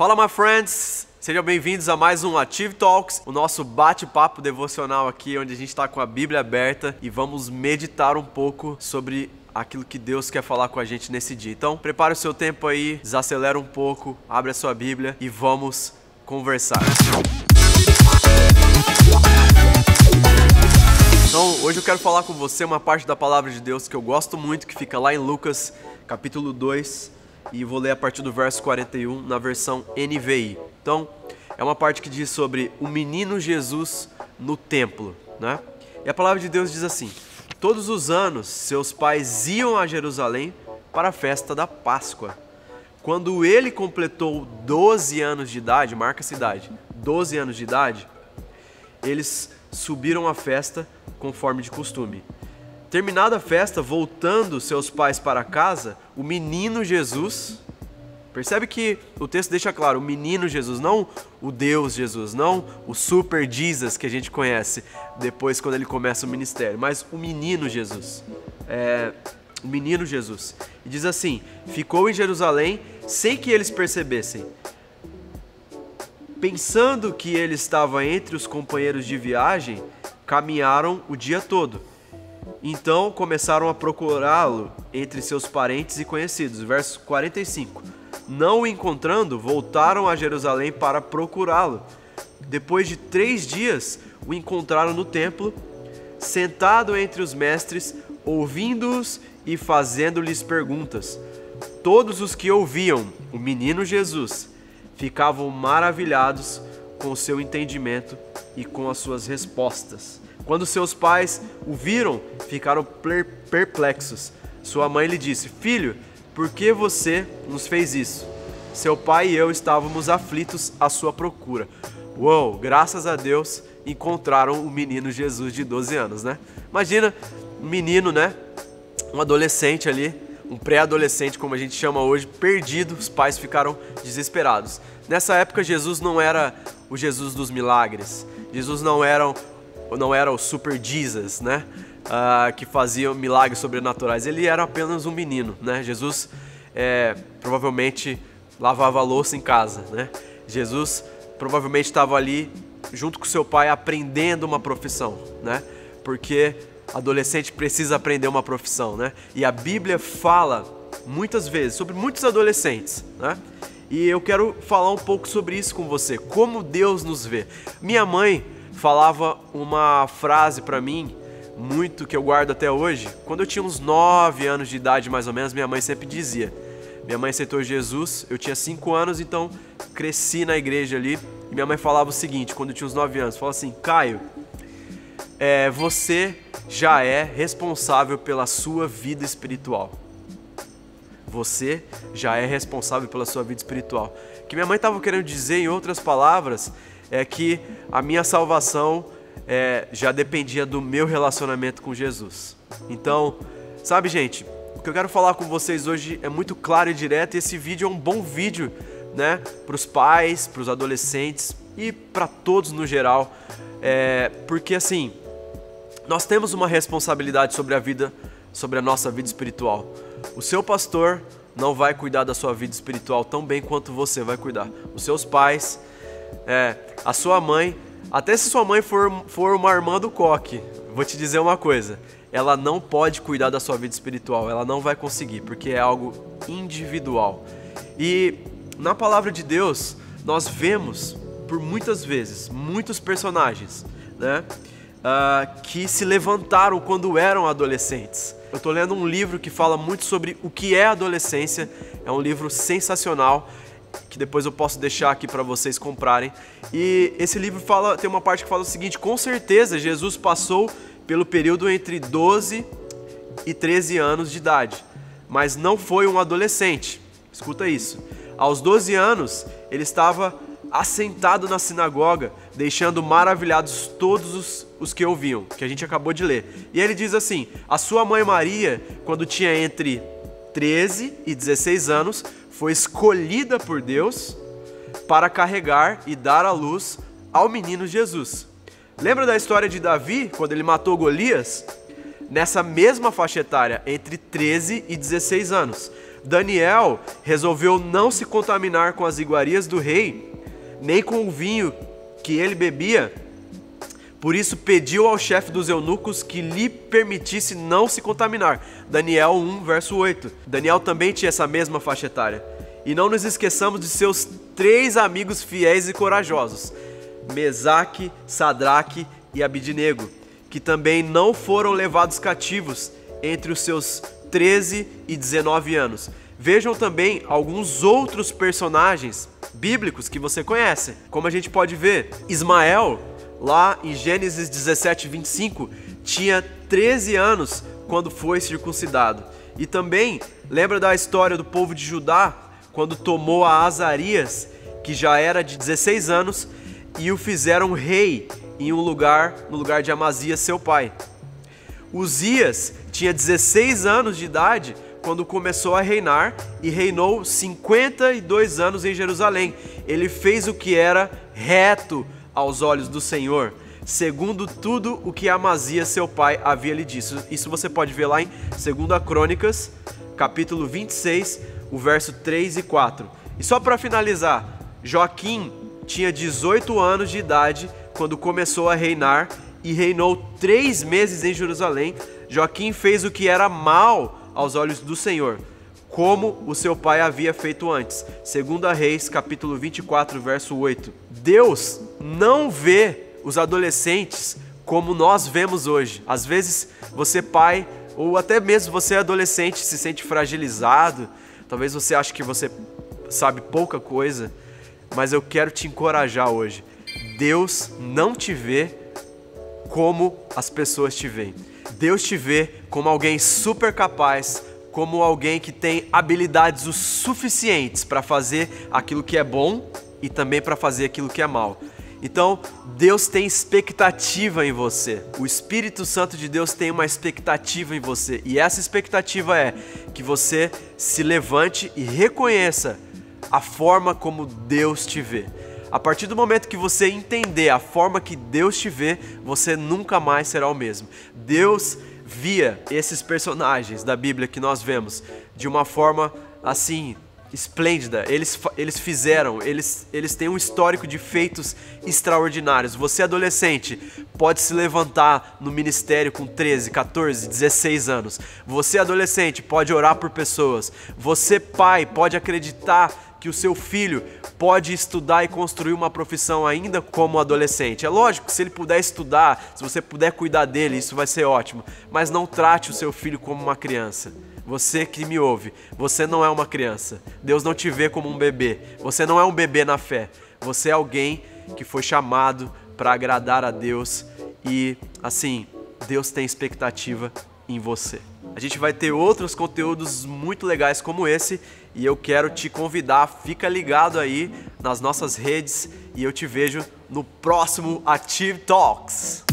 Fala, my friends! Sejam bem-vindos a mais um Achieve Talks, o nosso bate-papo devocional aqui, onde a gente está com a Bíblia aberta e vamos meditar um pouco sobre aquilo que Deus quer falar com a gente nesse dia. Então, prepare o seu tempo aí, desacelera um pouco, abre a sua Bíblia e vamos conversar. Então, hoje eu quero falar com você uma parte da palavra de Deus que eu gosto muito, que fica lá em Lucas, capítulo 2, e vou ler a partir do verso 41 na versão NVI. Então, é uma parte que diz sobre o menino Jesus no templo, né? E a palavra de Deus diz assim: todos os anos seus pais iam a Jerusalém para a festa da Páscoa. Quando ele completou 12 anos de idade, marca essa idade, 12 anos de idade, eles subiram à festa conforme de costume. Terminada a festa, voltando seus pais para casa, o menino Jesus, percebe que o texto deixa claro, o menino Jesus, não o Deus Jesus, não o Super Jesus que a gente conhece depois quando ele começa o ministério, mas o menino Jesus, o menino Jesus. E diz assim: ficou em Jerusalém sem que eles percebessem. Pensando que ele estava entre os companheiros de viagem, caminharam o dia todo. Então começaram a procurá-lo entre seus parentes e conhecidos. Verso 45. Não o encontrando, voltaram a Jerusalém para procurá-lo. Depois de 3 dias, o encontraram no templo, sentado entre os mestres, ouvindo-os e fazendo-lhes perguntas. Todos os que ouviam o menino Jesus ficavam maravilhados com o seu entendimento e com as suas respostas. Quando seus pais o viram, ficaram perplexos. Sua mãe lhe disse: filho, por que você nos fez isso? Seu pai e eu estávamos aflitos à sua procura. Uou, graças a Deus encontraram o menino Jesus de 12 anos, né? Imagina um menino, né? Um adolescente ali, um pré-adolescente, como a gente chama hoje, perdido. Os pais ficaram desesperados. Nessa época, Jesus não era o Jesus dos milagres. Jesus não era o Super Jesus, né? Que fazia milagres sobrenaturais. Ele era apenas um menino, né? Jesus provavelmente lavava a louça em casa, né? Jesus provavelmente estava ali junto com seu pai aprendendo uma profissão, né? Porque adolescente precisa aprender uma profissão, né? E a Bíblia fala muitas vezes sobre muitos adolescentes, né? E eu quero falar um pouco sobre isso com você, como Deus nos vê. Minha mãe falava uma frase para mim, muito que eu guardo até hoje. Quando eu tinha uns 9 anos de idade mais ou menos, minha mãe sempre dizia. Minha mãe aceitou Jesus, eu tinha 5 anos, então cresci na igreja ali. E minha mãe falava o seguinte, quando eu tinha uns 9 anos, falava assim: Caio, você já é responsável pela sua vida espiritual. Você já é responsável pela sua vida espiritual. O que minha mãe estava querendo dizer, em outras palavras, é que a minha salvação já dependia do meu relacionamento com Jesus. Então, sabe, gente, o que eu quero falar com vocês hoje é muito claro e direto, e esse vídeo é um bom vídeo, né, para os pais, para os adolescentes e para todos no geral, porque assim, nós temos uma responsabilidade sobre a nossa vida espiritual. O seu pastor não vai cuidar da sua vida espiritual tão bem quanto você vai cuidar. Os seus pais, a sua mãe, até se sua mãe for uma irmã do coque, vou te dizer uma coisa, ela não pode cuidar da sua vida espiritual, ela não vai conseguir, porque é algo individual. E na palavra de Deus, nós vemos por muitas vezes, muitos personagens, né, que se levantaram quando eram adolescentes. Eu estou lendo um livro que fala muito sobre o que é adolescência, é um livro sensacional, que depois eu posso deixar aqui para vocês comprarem. E esse livro tem uma parte que fala o seguinte: com certeza Jesus passou pelo período entre 12 e 13 anos de idade, mas não foi um adolescente. Escuta isso. Aos 12 anos, ele estava assentado na sinagoga, deixando maravilhados todos os que ouviam, que a gente acabou de ler. E ele diz assim: a sua mãe Maria, quando tinha entre 13 e 16 anos, foi escolhida por Deus para carregar e dar à luz ao menino Jesus. Lembra da história de Davi, quando ele matou Golias? Nessa mesma faixa etária, entre 13 e 16 anos. Daniel resolveu não se contaminar com as iguarias do rei, nem com o vinho que ele bebia. Por isso pediu ao chefe dos eunucos que lhe permitisse não se contaminar. Daniel 1, verso 8. Daniel também tinha essa mesma faixa etária. E não nos esqueçamos de seus 3 amigos fiéis e corajosos, Mesaque, Sadraque e Abidnego, que também não foram levados cativos entre os seus 13 e 19 anos. Vejam também alguns outros personagens bíblicos que você conhece. Como a gente pode ver, Ismael, lá em Gênesis 17, 25, tinha 13 anos quando foi circuncidado. E também lembra da história do povo de Judá, quando tomou a Azarias, que já era de 16 anos, e o fizeram rei no lugar de Amazias, seu pai. Uzias tinha 16 anos de idade quando começou a reinar e reinou 52 anos em Jerusalém. Ele fez o que era reto aos olhos do Senhor, segundo tudo o que Amazias, seu pai, havia lhe dito. Isso você pode ver lá em 2 Crônicas, capítulo 26, o verso 3 e 4. E só para finalizar, Joaquim tinha 18 anos de idade quando começou a reinar e reinou 3 meses em Jerusalém. Joaquim fez o que era mal aos olhos do Senhor, como o seu pai havia feito antes. 2 Reis, capítulo 24, verso 8. Deus não vê os adolescentes como nós vemos hoje. Às vezes você, pai, ou até mesmo você, adolescente, se sente fragilizado. Talvez você ache que você sabe pouca coisa, mas eu quero te encorajar hoje. Deus não te vê como as pessoas te veem. Deus te vê como alguém super capaz, como alguém que tem habilidades o suficientes para fazer aquilo que é bom e também para fazer aquilo que é mal. Então, Deus tem expectativa em você. O Espírito Santo de Deus tem uma expectativa em você. E essa expectativa é que você se levante e reconheça a forma como Deus te vê. A partir do momento que você entender a forma que Deus te vê, você nunca mais será o mesmo. Deus via esses personagens da Bíblia que nós vemos de uma forma assim esplêndida. Eles têm um histórico de feitos extraordinários. Você, adolescente, pode se levantar no ministério com 13, 14, 16 anos. Você, adolescente, pode orar por pessoas. Você, pai, pode acreditar que o seu filho pode estudar e construir uma profissão ainda como adolescente. É lógico que se ele puder estudar, se você puder cuidar dele, isso vai ser ótimo. Mas não trate o seu filho como uma criança. Você que me ouve, você não é uma criança. Deus não te vê como um bebê. Você não é um bebê na fé. Você é alguém que foi chamado para agradar a Deus e, assim, Deus tem expectativa em você. A gente vai ter outros conteúdos muito legais como esse e eu quero te convidar, fica ligado aí nas nossas redes e eu te vejo no próximo Achieve Talks.